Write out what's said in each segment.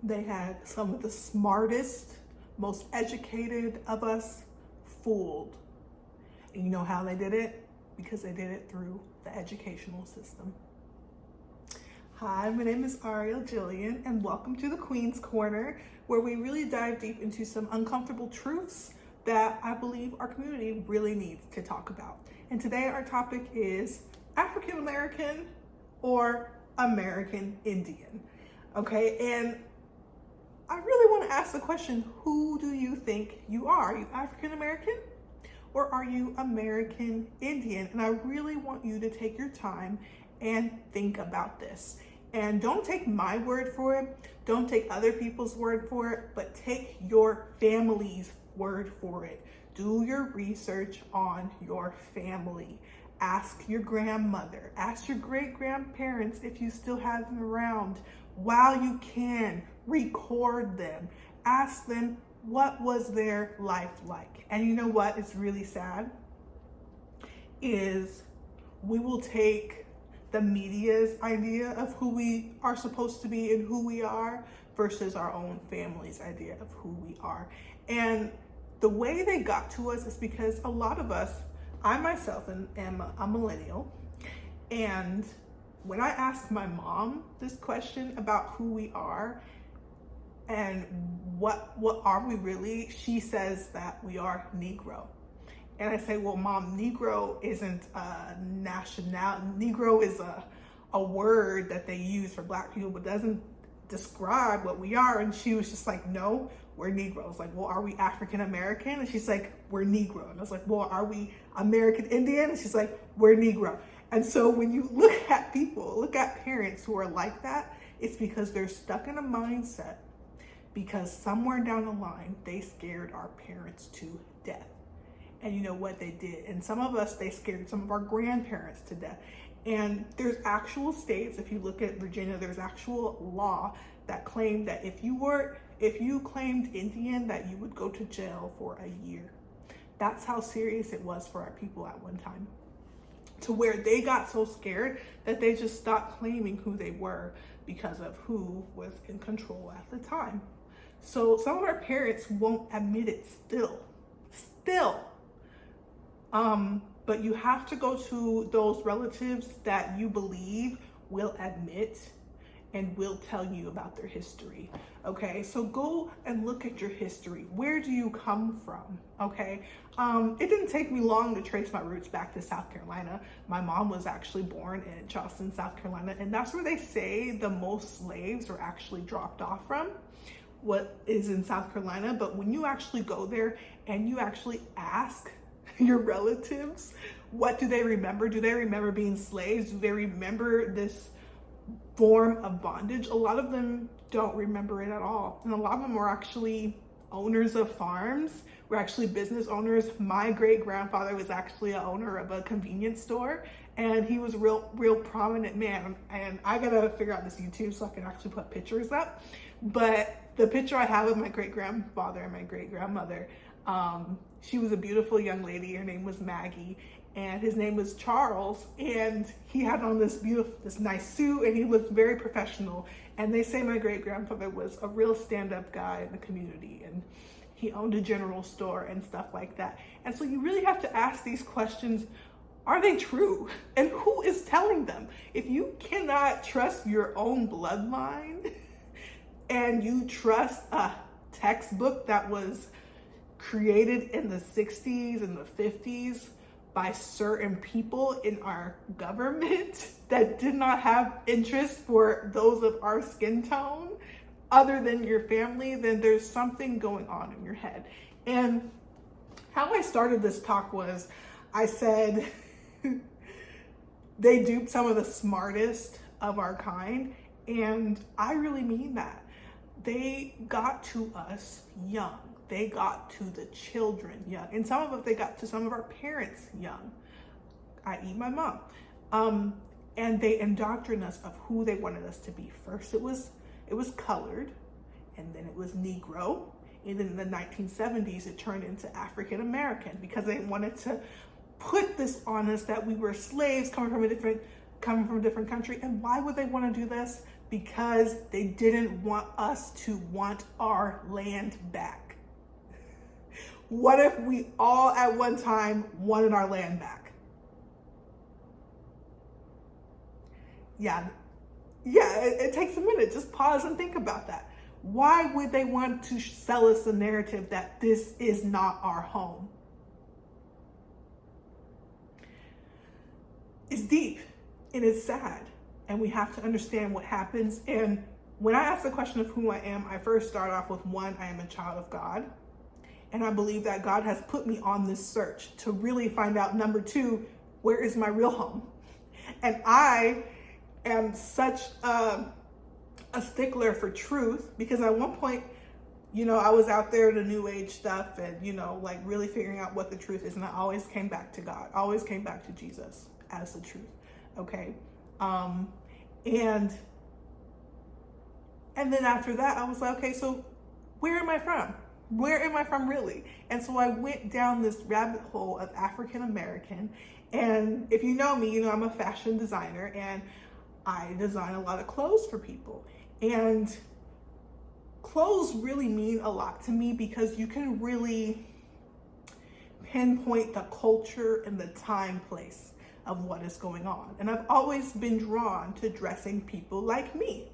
They had some of the smartest, most educated of us fooled. And you know how they did it? Because they did it through the educational system. Hi, my name is Arielinc, and welcome to the Queen's Corner, where we really dive deep into some uncomfortable truths that I believe our community really needs to talk about. And today our topic is African American or American Indian. Okay, and I really want to ask the question, who do you think you are? Are you African American or are you American Indian? And I really want you to take your time and think about this. And don't take my word for it, don't take other people's word for it, but take your family's word for it. Do your research on your family. Ask your grandmother, ask your great-grandparents if you still have them around. While you can, record them. Ask them, what was their life like? And you know what is really sad? Is we will take the media's idea of who we are supposed to be and who we are versus our own family's idea of who we are. And the way they got to us is because a lot of us, I myself am a millennial, and when I ask my mom this question about who we are and what are we really, she says that we are Negro. And I say, well, Mom, Negro isn't a nationality. Negro is a word that they use for Black people, but doesn't describe what we are. And she was just like, no, we're Negroes. Like, well, are we African American? And she's like, we're Negro. And I was like, well, are we American Indian? And she's like, we're Negro. And so when you look at people, look at parents who are like that, it's because they're stuck in a mindset because somewhere down the line, they scared our parents to death. And you know what they did? And some of us, they scared some of our grandparents to death. And there's actual states, if you look at Virginia, there's actual law that claimed that if you claimed Indian, that you would go to jail for a year. That's how serious it was for our people at one time. To where they got so scared that they just stopped claiming who they were because of who was in control at the time. So some of our parents won't admit it still. But you have to go to those relatives that you believe will admit and will tell you about their history. Okay, so go and look at your history. Where do you come from? Okay, it didn't take me long to trace my roots back to South Carolina. My mom was actually born in Charleston, South Carolina, and that's where they say the most slaves were actually dropped off from, what is in South Carolina. But when you actually go there and you actually ask your relatives, what do they remember? Do they remember being slaves? Do they remember this form of bondage? A lot of them don't remember it at all. And a lot of them were actually owners of farms, were actually business owners. My great grandfather was actually an owner of a convenience store, and he was a real prominent man. And I gotta figure out this YouTube so I can actually put pictures up. But the picture I have of my great grandfather and my great grandmother, she was a beautiful young lady. Her name was Maggie, and his name was Charles. And he had on this nice suit, and he looked very professional. And they say my great grandfather was a real stand-up guy in the community, and he owned a general store and stuff like that. And so you really have to ask these questions. Are they true? And who is telling them? If you cannot trust your own bloodline and you trust a textbook that was created in the 60s and the 50s by certain people in our government that did not have interest for those of our skin tone other than your family, then there's something going on in your head. And how I started this talk was, I said, they duped some of the smartest of our kind, and I really mean that. They got to us young. They got to the children young. And some of us, they got to some of our parents young, i.e. my mom. And they indoctrinated us of who they wanted us to be. First, it was colored, and then it was Negro. And then in the 1970s, it turned into African American because they wanted to put this on us that we were slaves coming from a different country. And why would they want to do this? because they didn't want us to want our land back. What if we all at one time wanted our land back? Yeah, it takes a minute. Just pause and think about that. Why would they want to sell us the narrative that this is not our home? It's deep and it's sad, and we have to understand what happens. And when I ask the question of who I am, I first start off with one, I am a child of God. And I believe that God has put me on this search to really find out, number two, where is my real home? And I am such a stickler for truth, because at one point, I was out there the new age stuff and, like really figuring out what the truth is. And I always came back to God, always came back to Jesus as the truth. Okay. And then after that, I was like, okay, so where am I from? Where am I from really? And so I went down this rabbit hole of African American. And if you know me, I'm a fashion designer and I design a lot of clothes for people. And clothes really mean a lot to me because you can really pinpoint the culture and the time, place of what is going on. And I've always been drawn to dressing people like me.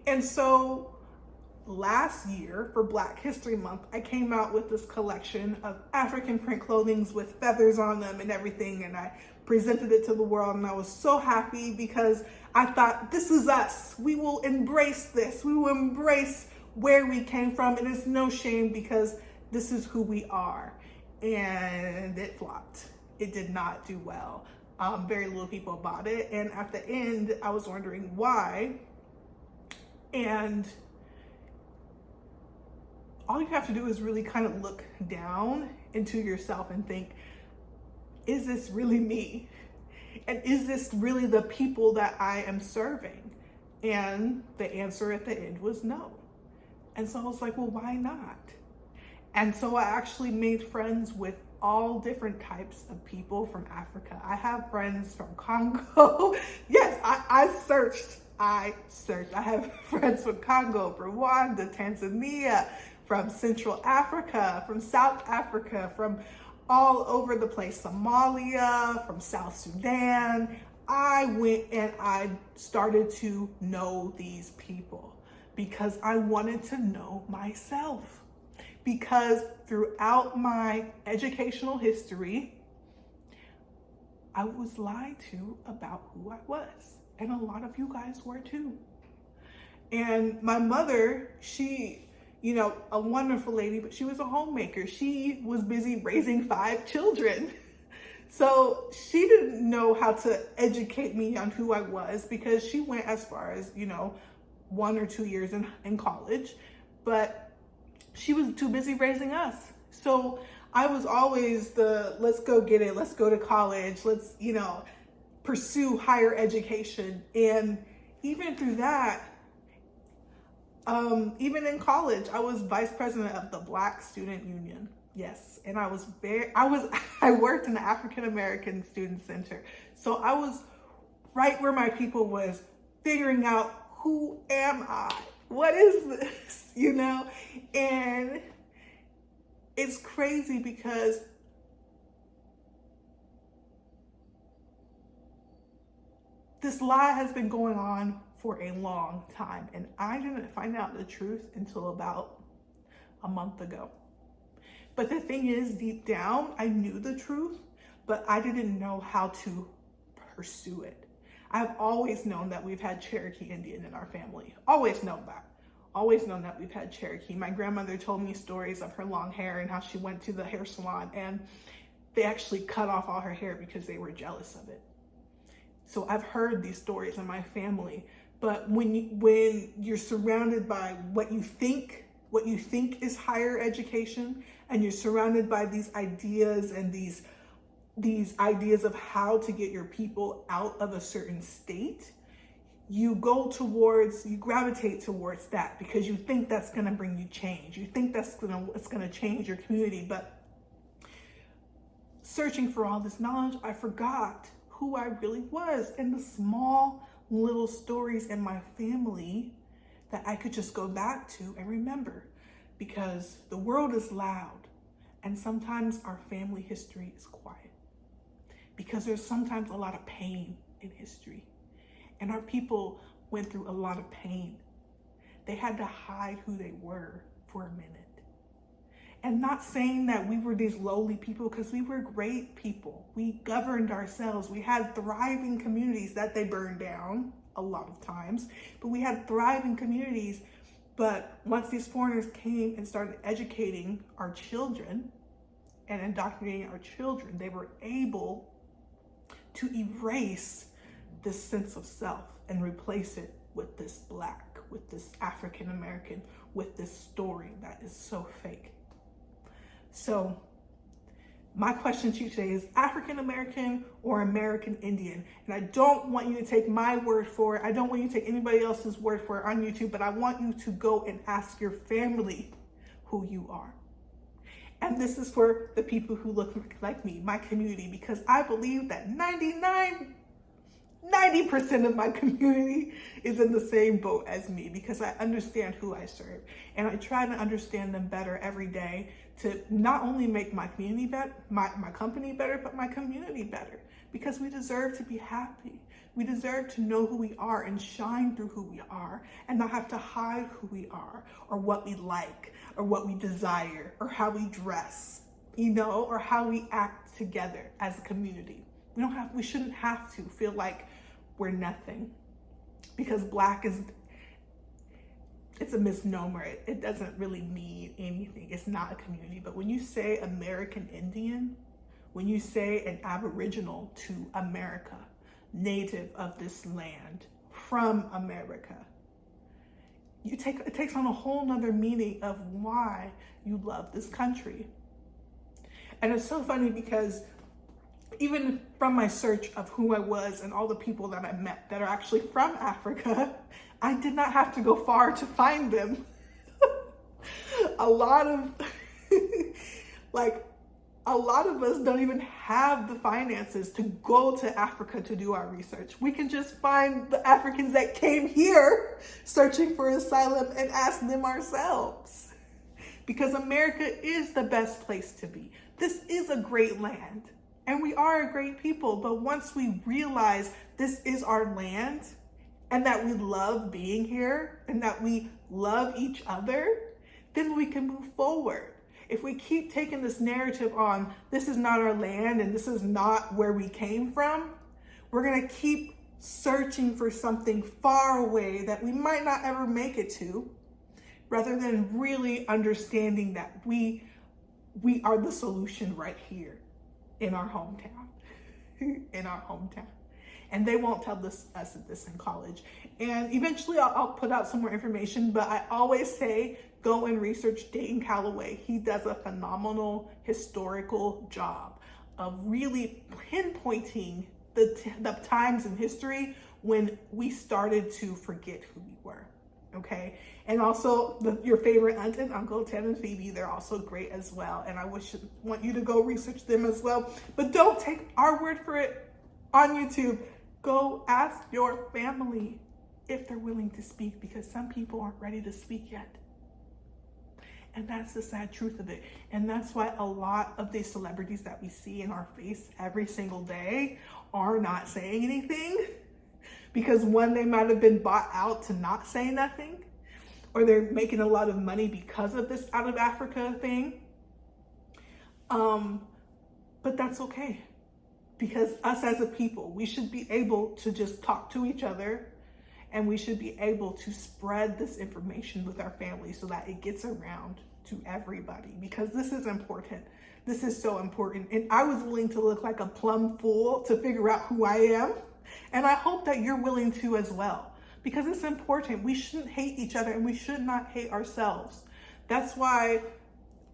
And so last year for Black History Month, I came out with this collection of African print clothings with feathers on them and everything. And I presented it to the world, and I was so happy because I thought, this is us. We will embrace this. We will embrace where we came from. And it's no shame because this is who we are. And it flopped. It did not do well. Very little people bought it. And at the end, I was wondering why. And all you have to do is really kind of look down into yourself and think, is this really me? And is this really the people that I am serving? And the answer at the end was no. And so I was like, well, why not? And so I actually made friends with all different types of people from Africa. I have friends from Congo. Yes, I searched. I have friends from Congo, Rwanda, Tanzania, from Central Africa, from South Africa, from all over the place, Somalia, from South Sudan. I went and I started to know these people because I wanted to know myself. Because throughout my educational history, I was lied to about who I was. And a lot of you guys were too. And my mother, she, a wonderful lady, but she was a homemaker. She was busy raising 5 children. So she didn't know how to educate me on who I was because she went as far as, 1 or 2 years in college, but she was too busy raising us. So I was always let's go get it. Let's go to college. Let's, pursue higher education. And even through that, even in college, I was vice president of the Black Student Union. Yes. And I worked in the African American Student Center. So I was right where my people was, figuring out, who am I? What is this? And it's crazy because this lie has been going on for a long time. And I didn't find out the truth until about a month ago. But the thing is, deep down, I knew the truth, but I didn't know how to pursue it. I've always known that we've had Cherokee Indian in our family. Always known that. Always known that we've had Cherokee. My grandmother told me stories of her long hair and how she went to the hair salon and they actually cut off all her hair because they were jealous of it. So I've heard these stories in my family. But when you're surrounded by what you think is higher education, and you're surrounded by these ideas and these ideas of how to get your people out of a certain state, you gravitate towards that because you think that's going to bring you change. You think it's going to change your community. But searching for all this knowledge, I forgot who I really was and the small little stories in my family that I could just go back to and remember, because the world is loud and sometimes our family history is quiet, because there's sometimes a lot of pain in history, and our people went through a lot of pain. They had to hide who they were for a minute. And not saying that we were these lowly people, because we were great people. We governed ourselves. We had thriving communities that they burned down a lot of times, but we had thriving communities. But once these foreigners came and started educating our children and indoctrinating our children, they were able to erase this sense of self and replace it with this Black, with this African American, with this story that is so fake. So my question to you today is African American or American Indian? And I don't want you to take my word for it. I don't want you to take anybody else's word for it on YouTube, but I want you to go and ask your family who you are. And this is for the people who look like me, my community, because I believe that 90% of my community is in the same boat as me, because I understand who I serve. And I try to understand them better every day to not only make my community better, my company better, but my community better, because we deserve to be happy. We deserve to know who we are and shine through who we are, and not have to hide who we are or what we like or what we desire or how we dress, or how we act together as a community. We shouldn't have to feel like we're nothing, because Black it's a misnomer. It doesn't really mean anything. It's not a community. But when you say American Indian, when you say an Aboriginal to America, native of this land, from America, it takes on a whole nother meaning of why you love this country. And it's so funny, because even from my search of who I was and all the people that I met that are actually from Africa, I did not have to go far to find them. A lot of us don't even have the finances to go to Africa to do our research. We can just find the Africans that came here searching for asylum and ask them ourselves. Because America is the best place to be. This is a great land. And we are a great people, but once we realize this is our land and that we love being here and that we love each other, then we can move forward. If we keep taking this narrative on, this is not our land and this is not where we came from, we're gonna keep searching for something far away that we might not ever make it to, rather than really understanding that we are the solution right here. In our hometown, And they won't tell us this in college. And eventually I'll put out some more information, but I always say, go and research Dayton Calloway. He does a phenomenal historical job of really pinpointing the times in history when we started to forget who we were. Okay, and also your favorite aunt and uncle, Ted and Phoebe, they're also great as well. And I want you to go research them as well. But don't take our word for it on YouTube. Go ask your family if they're willing to speak, because some people aren't ready to speak yet. And that's the sad truth of it. And that's why a lot of these celebrities that we see in our face every single day are not saying anything. Because one, they might have been bought out to not say nothing, or they're making a lot of money because of this out of Africa thing. But that's okay, because us as a people, we should be able to just talk to each other, and we should be able to spread this information with our families so that it gets around to everybody, because this is important. This is so important. And I was willing to look like a plum fool to figure out who I am. And I hope that you're willing to as well, because it's important. We shouldn't hate each other, and we should not hate ourselves. That's why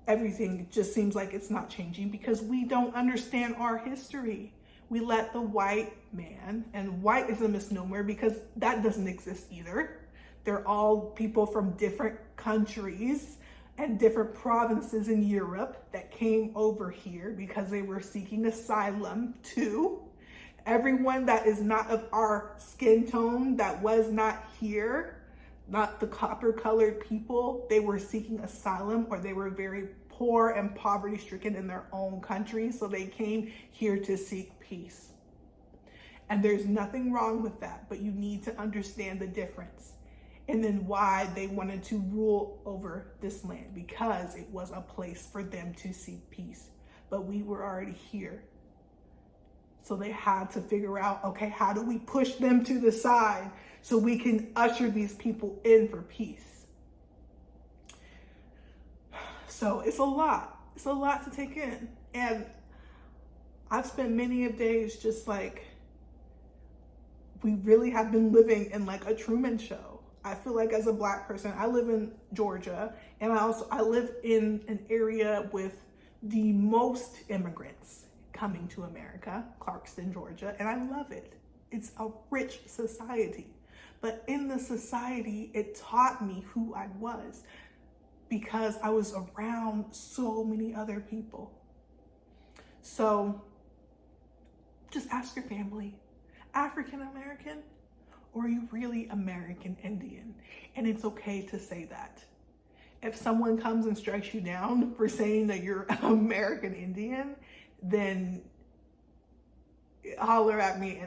everything just seems like it's not changing, because we don't understand our history. We let the white man, and white is a misnomer because that doesn't exist either. They're all people from different countries and different provinces in Europe that came over here because they were seeking asylum too. Everyone that is not of our skin tone, that was not here, not the copper colored people, they were seeking asylum, or they were very poor and poverty stricken in their own country. So they came here to seek peace. And there's nothing wrong with that, but you need to understand the difference. And then why they wanted to rule over this land, because it was a place for them to seek peace. But we were already here. So they had to figure out, okay, how do we push them to the side so we can usher these people in for peace? So it's a lot. It's a lot to take in. And I've spent many of days just like, we really have been living in like a Truman Show. I feel like as a Black person, I live in Georgia, and I live in an area with the most immigrants coming to America, Clarkston, Georgia, and I love it. It's a rich society. But in the society, it taught me who I was, because I was around so many other people. So just ask your family, African American, or are you really American Indian? And it's okay to say that. If someone comes and strikes you down for saying that you're American Indian, then holler at me,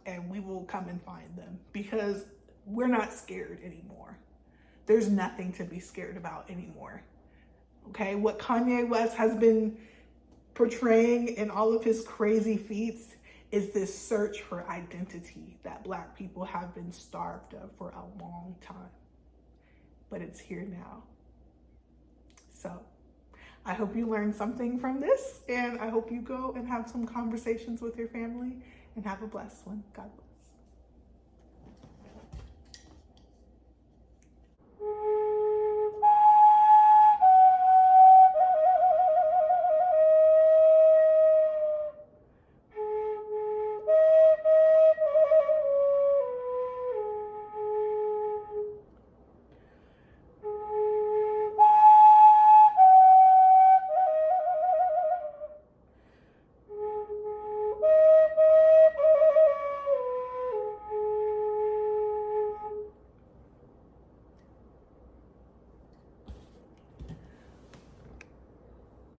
and we will come and find them, because we're not scared anymore. There's nothing to be scared about anymore. Okay, what Kanye West has been portraying in all of his crazy feats is this search for identity that Black people have been starved of for a long time. But it's here now. So I hope you learned something from this, and I hope you go and have some conversations with your family, and have a blessed one. God bless.